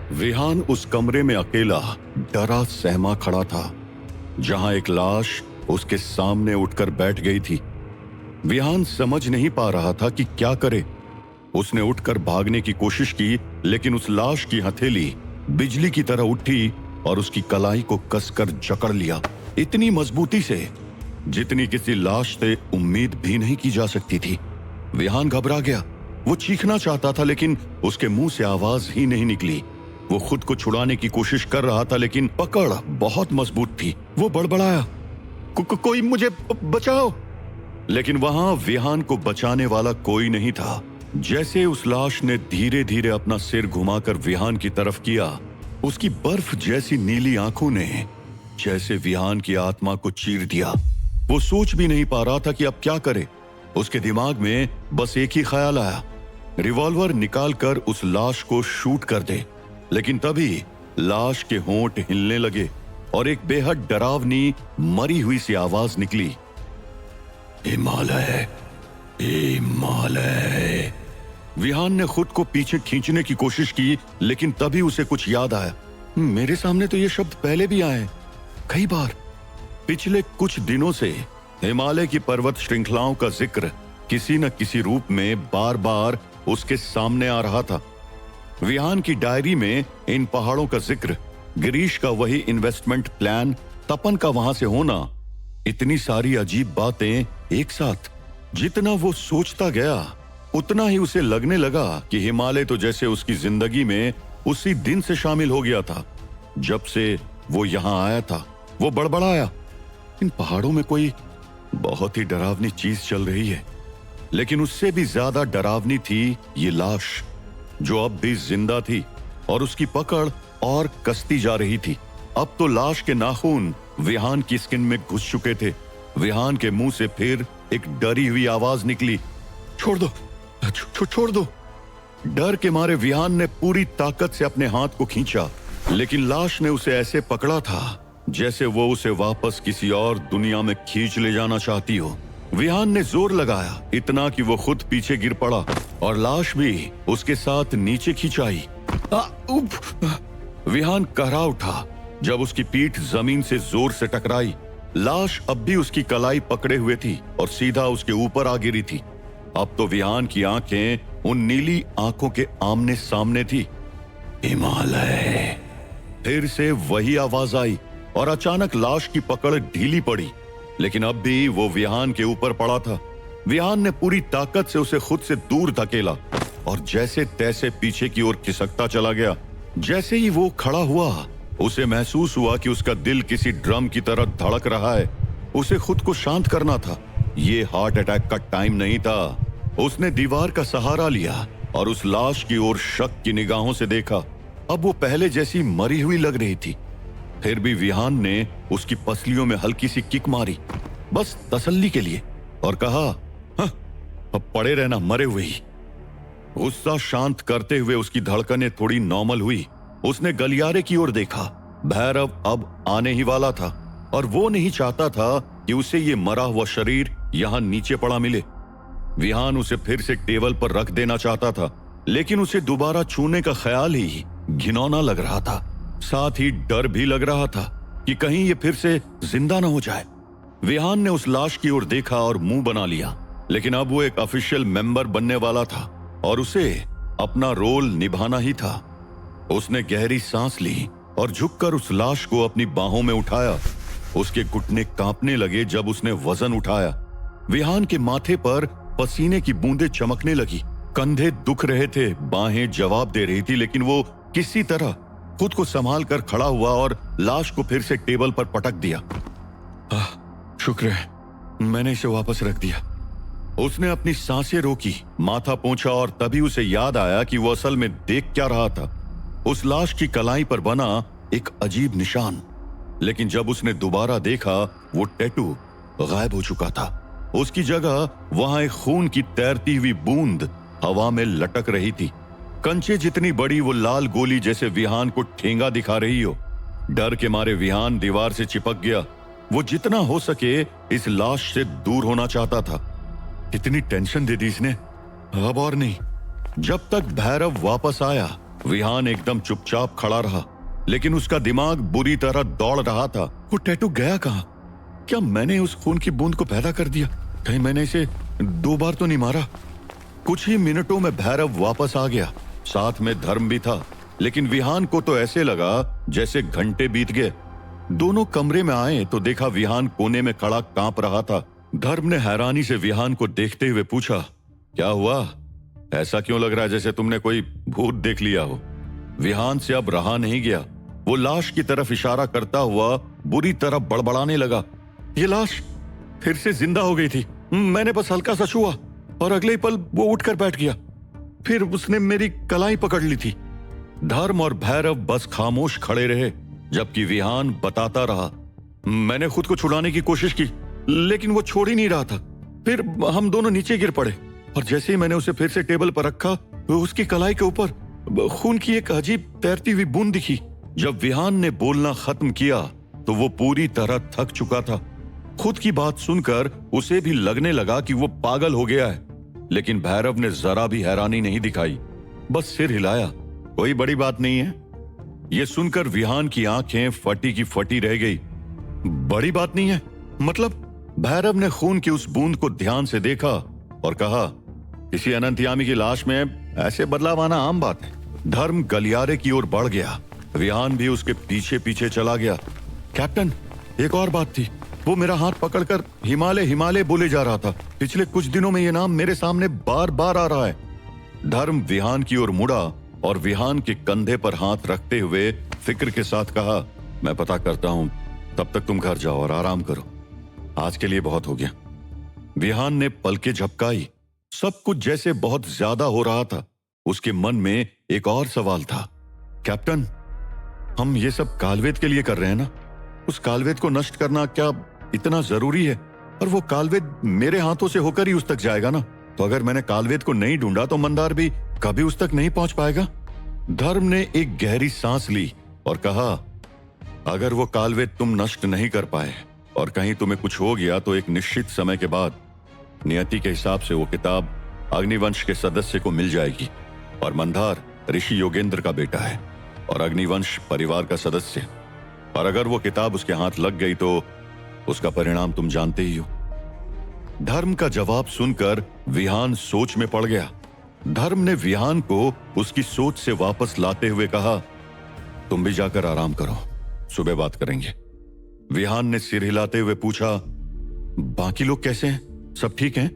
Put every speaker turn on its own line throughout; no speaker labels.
विहान उस कमरे में अकेला डरा सहमा खड़ा था, जहां एक लाश उसके सामने उठकर बैठ गई थी। विहान समझ नहीं पा रहा था कि क्या करे। उसने उठकर भागने की कोशिश की, लेकिन उस लाश की हथेली बिजली की तरह उठी और उसकी कलाई को कसकर जकड़ लिया, इतनी मजबूती से जितनी किसी लाश से उम्मीद भी नहीं की जा सकती थी। विहान घबरा गया। वो चीखना चाहता था, लेकिन उसके मुंह से आवाज ही नहीं निकली। वो खुद को छुड़ाने की कोशिश कर रहा था, लेकिन पकड़ बहुत मजबूत थी। वो बड़बड़ाया, कोई मुझे बचाओ। लेकिन वहां विहान को बचाने वाला कोई नहीं था। जैसे उस लाश ने धीरे धीरे अपना सिर घुमाकर विहान की तरफ किया, उसकी बर्फ जैसी नीली आंखों ने जैसे विहान की आत्मा को चीर दिया। वो सोच भी नहीं पा रहा था कि अब क्या करे। उसके दिमाग में बस एक ही ख्याल आया, रिवॉल्वर निकालकर उस लाश को शूट कर दे। लेकिन तभी लाश के होंठ हिलने लगे और एक बेहद डरावनी मरी हुई सी आवाज निकली, हिमालय, हिमालय। विहान ने खुद को पीछे खींचने की कोशिश की, लेकिन तभी उसे कुछ याद आया, मेरे सामने तो ये शब्द पहले भी आए कई बार। पिछले कुछ दिनों से हिमालय की पर्वत श्रृंखलाओं का जिक्र किसी न किसी रूप में बार बार उसके सामने आ रहा था। विहान की डायरी में इन पहाड़ों का जिक्र, गिरीश का वही इन्वेस्टमेंट प्लान, तपन का वहां से होना, इतनी सारी अजीब बातें एक साथ। जितना वो सोचता गया, उतना ही उसे लगने लगा कि हिमालय तो जैसे उसकी जिंदगी में उसी दिन से शामिल हो गया था जब से वो यहां आया था। वो बड़बड़ाया, इन पहाड़ों में कोई बहुत ही डरावनी चीज चल रही है। लेकिन उससे भी ज्यादा डरावनी थी ये लाश, जो अब भी जिंदा थी और उसकी पकड़ और कसती जा रही थी। अब तो लाश के नाखून विहान की स्किन में घुस चुके थे। विहान के मुंह से फिर एक डरी हुई आवाज निकली, छोड़ दो, छोड़ दो। डर के मारे विहान ने पूरी ताकत से अपने हाथ को खींचा, लेकिन लाश ने उसे ऐसे पकड़ा था जैसे वो उसे वापस किसी और दुनिया में खींच ले जाना चाहती हो। विहान ने जोर लगाया, इतना कि वो खुद पीछे गिर पड़ा और लाश भी उसके साथ नीचे खिंचाई। विहान कहरा उठा जब उसकी पीठ जमीन से जोर से टकराई। लाश अब भी उसकी कलाई पकड़े हुए थी और सीधा उसके ऊपर आ गिरी थी। अब तो विहान की आंखें उन नीली आंखों के आमने सामने थी। हिमालय। फिर से वही आवाज आई और अचानक लाश की पकड़ ढीली पड़ी, लेकिन अब भी वो विहान के ऊपर पड़ा था। विहान ने पूरी ताकत से उसे खुद से दूर धकेला और जैसे तैसे पीछे की ओर खिसकता चला गया। जैसे ही वो खड़ा हुआ, उसे महसूस हुआ कि उसका दिल किसी ड्रम की तरह धड़क रहा है। उसे खुद को शांत करना था। ये हार्ट अटैक का टाइम नहीं था। उसने दीवार का सहारा लिया और उस लाश की ओर शक की निगाहों से देखा। अब वो पहले जैसी मरी हुई लग रही थी। फिर भी विहान ने उसकी पसलियों में हल्की सी किक मारी, बस तसल्ली के लिए, और कहा, हाँ, अब पड़े रहना मरे हुए ही। गुस्सा शांत करते हुए उसकी धड़कनें थोड़ी नॉर्मल हुई। उसने गलियारे की ओर देखा। भैरव अब आने ही वाला था और वो नहीं चाहता था कि उसे ये मरा हुआ शरीर यहां नीचे पड़ा मिले। विहान उसे फिर से टेबल पर रख देना चाहता था, लेकिन उसे दोबारा छूने का ख्याल ही घिनौना लग रहा था। साथ ही डर भी लग रहा था कि कहीं ये फिर से जिंदा न हो जाए। विहान ने उस लाश की ओर देखा और मुंह बना लिया, लेकिन अब वो एक ऑफिशियल मेंबर बनने वाला था और उसे अपना रोल निभाना ही था। उसने गहरी सांस ली और झुककर उस लाश को अपनी बाहों में उठाया। उसके घुटने कांपने लगे जब उसने वजन उठाया। विहान के माथे पर पसीने की बूंदें चमकने लगी। कंधे दुख रहे थे, बाहें जवाब दे रही थी, लेकिन वो किसी तरह खुद को संभाल कर खड़ा हुआ और लाश को फिर से टेबल पर पटक दिया। शुक्र है मैंने इसे वापस रख दिया। उसने अपनी सांसें रोकी, माथा पोंछा और तभी उसे याद आया कि वो असल में देख क्या रहा था। उस लाश की कलाई पर बना एक अजीब निशान। लेकिन जब उसने दोबारा देखा, वो टैटू गायब हो चुका था। उसकी जगह वहां एक खून की तैरती हुई बूंद हवा में लटक रही थी। कंचे जितनी बड़ी वो लाल गोली जैसे विहान को ठेंगा दिखा रही हो। डर के मारे विहान दीवार से चिपक गया। वो जितना हो सके इस लाश से दूर होना चाहता था। इतनी टेंशन दे दी इसने, अब और नहीं। जब तक भैरव वापस आया, विहान एकदम चुपचाप खड़ा रहा, लेकिन उसका दिमाग बुरी तरह दौड़ रहा था। वो टैटू गया कहां? क्या मैंने उस खून की बूंद को पैदा कर दिया? कहीं मैंने इसे 2 बार तो नहीं मारा? कुछ ही मिनटों में भैरव वापस आ गया, साथ में धर्म भी था। लेकिन विहान को तो ऐसे लगा जैसे घंटे बीत गए। दोनों कमरे में आए तो देखा विहान कोने में खड़ा कांप रहा था। धर्म ने हैरानी से विहान को देखते हुए पूछा, क्या हुआ? ऐसा क्यों लग रहा है जैसे तुमने कोई भूत देख लिया हो? विहान से अब रहा नहीं गया। वो लाश की तरफ इशारा करता हुआ बुरी तरह बड़बड़ाने लगा। ये लाश फिर से जिंदा हो गई थी। मैंने बस हल्का सा छुआ और अगले ही पल वो उठकर बैठ गया। फिर उसने मेरी कलाई पकड़ ली थी। धर्म और भैरव बस खामोश खड़े रहे, जबकि विहान बताता रहा, मैंने खुद को छुड़ाने की कोशिश की, लेकिन वो छोड़ ही नहीं रहा था। फिर हम दोनों नीचे गिर पड़े और जैसे ही मैंने उसे फिर से टेबल पर रखा, उसकी कलाई के ऊपर खून की एक अजीब तैरती हुई बूंद दिखी। जब विहान ने बोलना खत्म किया तो वो पूरी तरह थक चुका था। खुद की बात सुनकर उसे भी लगने लगा कि वो पागल हो गया है, लेकिन भैरव ने जरा भी हैरानी नहीं दिखाई, बस सिर हिलाया। कोई बड़ी बात नहीं है। ये सुनकर विहान की आंखें फटी की फटी रह गई। बड़ी बात नहीं है मतलब? भैरव ने खून की उस बूंद को ध्यान से देखा और कहा, किसी अनंतयामी की लाश में ऐसे बदलाव आना आम बात है। धर्म गलियारे की ओर बढ़ गया। विहान भी उसके पीछे पीछे चला गया। कैप्टन, एक और बात थी। वो मेरा हाथ पकड़कर हिमालय हिमालय बोले जा रहा था। पिछले कुछ दिनों में ये नाम मेरे सामने बार बार आ रहा है। धर्म विहान की ओर मुड़ा और विहान के कंधे पर हाथ रखते हुए फिक्र के साथ कहा, मैं पता करता हूं, तब तक तुम घर जाओ और आराम करो। आज के लिए बहुत हो गया। विहान ने पलकें झपकाई। सब कुछ जैसे बहुत ज्यादा हो रहा था। उसके मन में एक और सवाल था, कैप्टन, हम ये सब कालवेद के लिए कर रहे हैं ना? उस कालवेद को नष्ट करना क्या इतना जरूरी है? और वो कालवेद मेरे हाथों से होकर ही उस तक जाएगा ना? तो अगर मैंने कालवेद को नहीं ढूंढा तो मंदार भी कभी उस तक नहीं पहुंच पाएगा। धर्म ने एक गहरी सांस ली और कहा, अगर वो कालवेद तुम नष्ट नहीं कर पाए और कहीं तुम्हें कुछ हो गया तो एक निश्चित समय के बाद नियति के हिसाब से वो किताब अग्निवंश के सदस्य को मिल जाएगी। और मंदार ऋषि योगेंद्र का बेटा है और अग्निवंश परिवार का सदस्य। और अगर वो किताब उसके हाथ लग गई तो उसका परिणाम तुम जानते ही हो। धर्म का जवाब सुनकर विहान सोच में पड़ गया। धर्म ने विहान को उसकी सोच से वापस लाते हुए कहा, तुम भी जाकर आराम करो, सुबह बात करेंगे। विहान ने सिर हिलाते हुए पूछा, बाकी लोग कैसे हैं? सब ठीक हैं?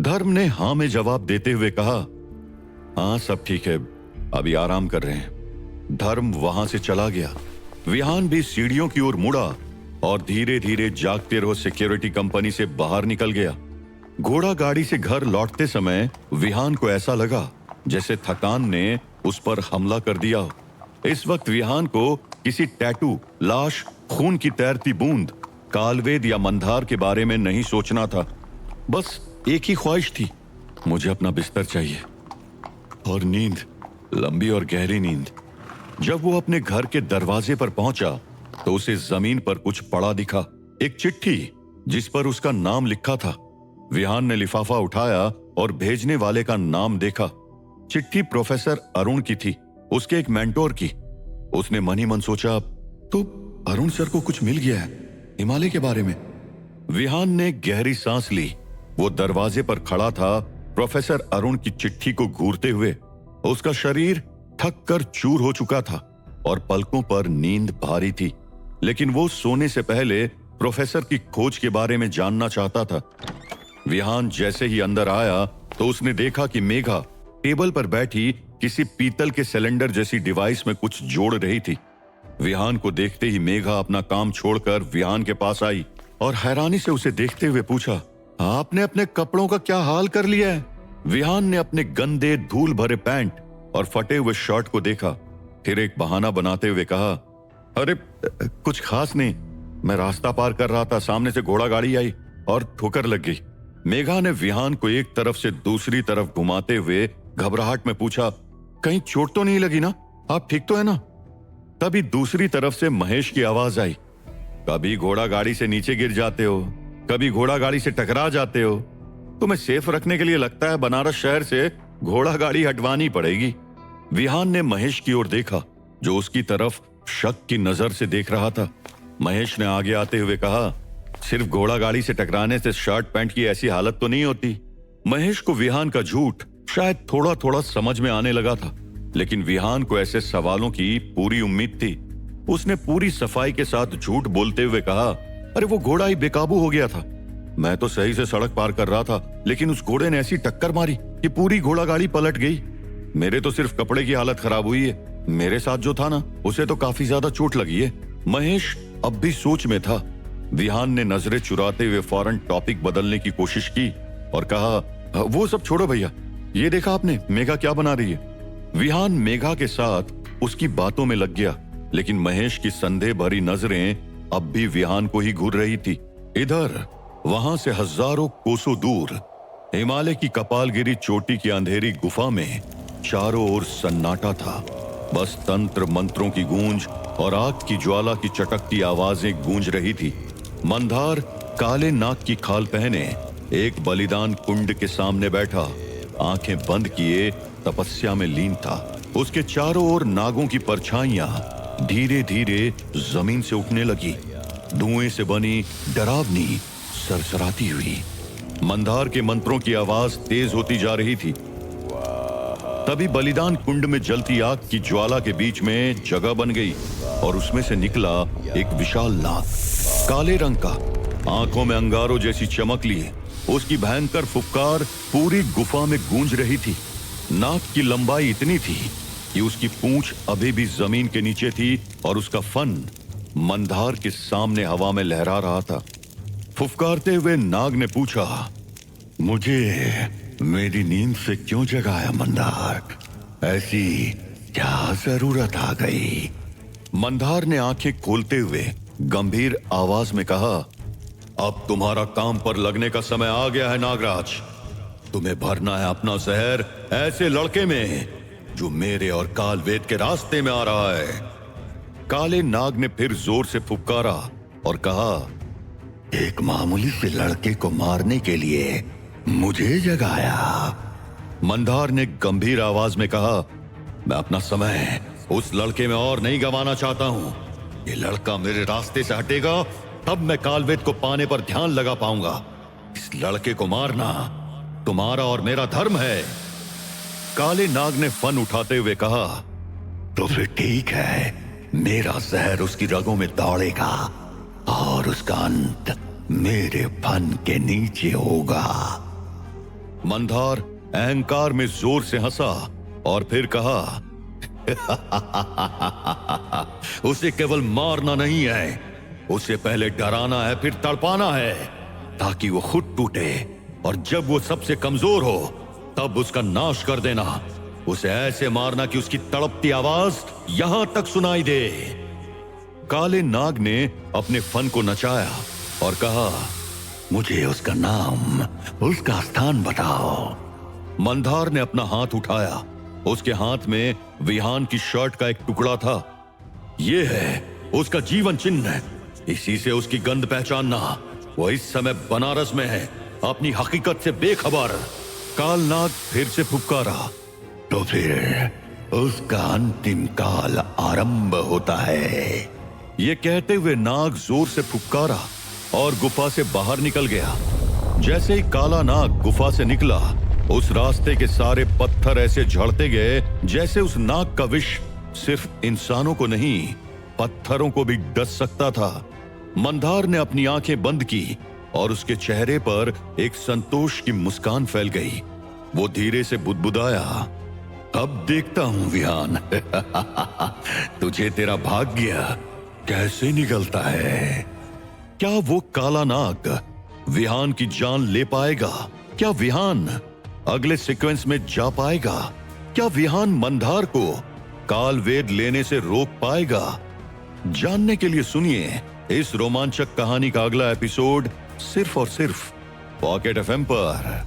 धर्म ने हां में जवाब देते हुए कहा, हाँ सब ठीक है, अभी आराम कर रहे हैं। धर्म वहां से चला गया। विहान भी सीढ़ियों की ओर मुड़ा और धीरे धीरे जागते रहो सिक्योरिटी कंपनी से बाहर निकल गया। घोड़ा गाड़ी से घर लौटते समय विहान को ऐसा लगा जैसे थकान ने उस पर हमला कर दिया हो। इस वक्त विहान को किसी टैटू, लाश, खून की तैरती बूंद, कालवेद या मंदार के बारे में नहीं सोचना था। बस एक ही ख्वाहिश थी, मुझे अपना बिस्तर चाहिए और नींद, लंबी और गहरी नींद। जब वो अपने घर के दरवाजे पर पहुंचा तो उसे जमीन पर कुछ पड़ा दिखा, एक चिट्ठी जिस पर उसका नाम लिखा था। विहान ने लिफाफा उठाया और भेजने वाले का नाम देखा। चिट्ठी प्रोफेसर अरुण की थी, उसके एक मेंटोर की। उसने मन ही मन सोचा, तो अरुण सर को कुछ मिल गया है हिमालय के बारे में। विहान ने गहरी सांस ली। वो दरवाजे पर खड़ा था, प्रोफेसर अरुण की चिट्ठी को घूरते हुए। उसका शरीर थक कर चूर हो चुका था और पलकों पर नींद भारी थी, लेकिन वो सोने से पहले प्रोफेसर की खोज के बारे में जानना चाहता था। विहान जैसे ही अंदर आया तो उसने देखा कि मेघा टेबल पर बैठी किसी पीतल के सिलेंडर जैसी डिवाइस में कुछ जोड़ रही थी। विहान को देखते ही मेघा अपना काम छोड़कर विहान के पास आई और हैरानी से उसे देखते हुए पूछा, आपने अपने कपड़ों का क्या हाल कर लिया है? विहान ने अपने गंदे धूल भरे पैंट और फटे हुए शर्ट को देखा, फिर एक बहाना बनाते हुए कहा, अरे कुछ खास नहीं, मैं रास्ता पार कर रहा था, सामने से घोड़ा गाड़ी आई और ठोकर लग गई। मेघा ने विहान को एक तरफ से दूसरी तरफ घुमाते हुए घबराहट में पूछा, कहीं चोट तो नहीं लगी ना? आप ठीक तो है ना? तभी दूसरी तरफ से महेश की आवाज आई, कभी घोड़ा गाड़ी से नीचे गिर जाते हो, कभी घोड़ा गाड़ी से टकरा जाते हो। तुम्हें सेफ रखने के लिए लगता है बनारस शहर से घोड़ा गाड़ी हटवानी पड़ेगी। विहान ने महेश की ओर देखा, जो उसकी तरफ शक की नजर से देख रहा था। महेश ने आगे आते हुए कहा, सिर्फ घोड़ा गाड़ी से टकराने से शर्ट पैंट की ऐसी हालत तो नहीं होती। महेश को विहान का झूठ शायद थोड़ा थोड़ा समझ में आने लगा था, लेकिन विहान को ऐसे सवालों की पूरी उम्मीद थी। उसने पूरी सफाई के साथ झूठ बोलते हुए कहा, अरे वो घोड़ा ही बेकाबू हो गया था। मैं तो सही से सड़क पार कर रहा था, लेकिन उस घोड़े ने ऐसी टक्कर मारी कि पूरी घोड़ा गाड़ी पलट गई। मेरे तो सिर्फ कपड़े की हालत खराब हुई है, मेरे साथ जो था ना उसे तो काफी ज्यादा चोट लगी है। महेश अब भी सोच में था। विहान ने नजरें चुराते हुए फौरन टॉपिक बदलने की कोशिश की और कहा, वो सब छोड़ो भैया, ये देखा आपने मेघा क्या बना रही है। विहान मेघा के साथ उसकी बातों में लग गया, लेकिन महेश की संदेह भरी नजरें अब भी विहान को ही घूर रही थी। इधर वहां से हजारों कोसों दूर हिमालय की कपालगिरी चोटी की अंधेरी गुफा में चारों ओर सन्नाटा था। बस तंत्र मंत्रों की गूंज और आग की ज्वाला की चटकती आवाजें गूंज रही थी। मंदार काले नाग की खाल पहने एक बलिदान कुंड के सामने बैठा, आंखें बंद किए तपस्या में लीन था। उसके चारों ओर नागों की परछाइयां धीरे धीरे जमीन से उठने लगी, धुएं से बनी डरावनी सरसराती हुई। मंदार के मंत्रों की आवाज तेज होती जा रही थी। तभी बलिदान कुंड में जलती आग की ज्वाला के बीच में जगह बन गई और उसमें से निकला एक विशाल नाग, काले रंग का, आंखों में अंगारों जैसी चमक लिए। उसकी भयंकर फुफकार पूरी गुफा में गूंज रही थी। नाग की लंबाई इतनी थी कि उसकी पूंछ अभी भी जमीन के नीचे थी और उसका फन मंदार के सामने हवा में लहरा रहा था। फुफकारते हुए नाग ने पूछा, मुझे मेरी नींद से क्यों जगाया मंदार? ऐसी क्या जरूरत आ गई? मंदार ने आंखें खोलते हुए गंभीर आवाज में कहा, अब तुम्हारा काम पर लगने का समय आ गया है नागराज। तुम्हें भरना है अपना जहर ऐसे लड़के में जो मेरे और कालवेद के रास्ते में आ रहा है। काले नाग ने फिर जोर से फुफकारा और कहा, एक मामूली से लड़के को मारने के लिए मुझे जगाया? मंदार ने गंभीर आवाज में कहा, मैं अपना समय उस लड़के में और नहीं गंवाना चाहता हूं। ये लड़का मेरे रास्ते से हटेगा तब मैं कालवेद को पाने पर ध्यान लगा पाऊंगा। इस लड़के को मारना तुम्हारा और मेरा धर्म है। काले नाग ने फन उठाते हुए कहा, तो फिर ठीक है, मेरा जहर उसकी रगों में दौड़ेगा और उसका अंत मेरे फन के नीचे होगा। मंदार अहंकार में जोर से हंसा और फिर कहा, उसे केवल मारना नहीं है, उसे पहले डराना है, फिर तड़पाना है ताकि वो खुद टूटे, और जब वो सबसे कमजोर हो तब उसका नाश कर देना। उसे ऐसे मारना कि उसकी तड़पती आवाज यहां तक सुनाई दे। काले नाग ने अपने फन को नचाया और कहा, मुझे उसका नाम, उसका स्थान बताओ। मंदार ने अपना हाथ उठाया। उसके हाथ में विहान की शर्ट का एक टुकड़ा था। यह है उसका जीवन चिन्ह, इसी से उसकी गंध पहचानना। वो इस समय बनारस में है, अपनी हकीकत से बेखबर। कालनाग फिर से फुफकारा, तो फिर उसका अंतिम काल आरंभ होता है। ये कहते हुए नाग जोर से फुफकारा और गुफा से बाहर निकल गया। जैसे ही काला नाग गुफा से निकला, उस रास्ते के सारे पत्थर ऐसे झड़ते गए जैसे उस नाग का विष सिर्फ इंसानों को नहीं, पत्थरों को भी डस सकता था। मंदार ने अपनी आंखें बंद की और उसके चेहरे पर एक संतोष की मुस्कान फैल गई। वो धीरे से बुदबुदाया, अब देखता हूं विहान, तुझे तेरा भाग्य कैसे निकलता है। क्या वो काला नाग विहान की जान ले पाएगा? क्या विहान अगले सीक्वेंस में जा पाएगा? क्या विहान मंदार को कालवेद लेने से रोक पाएगा? जानने के लिए सुनिए इस रोमांचक कहानी का अगला एपिसोड सिर्फ और सिर्फ पॉकेट एफएम पर।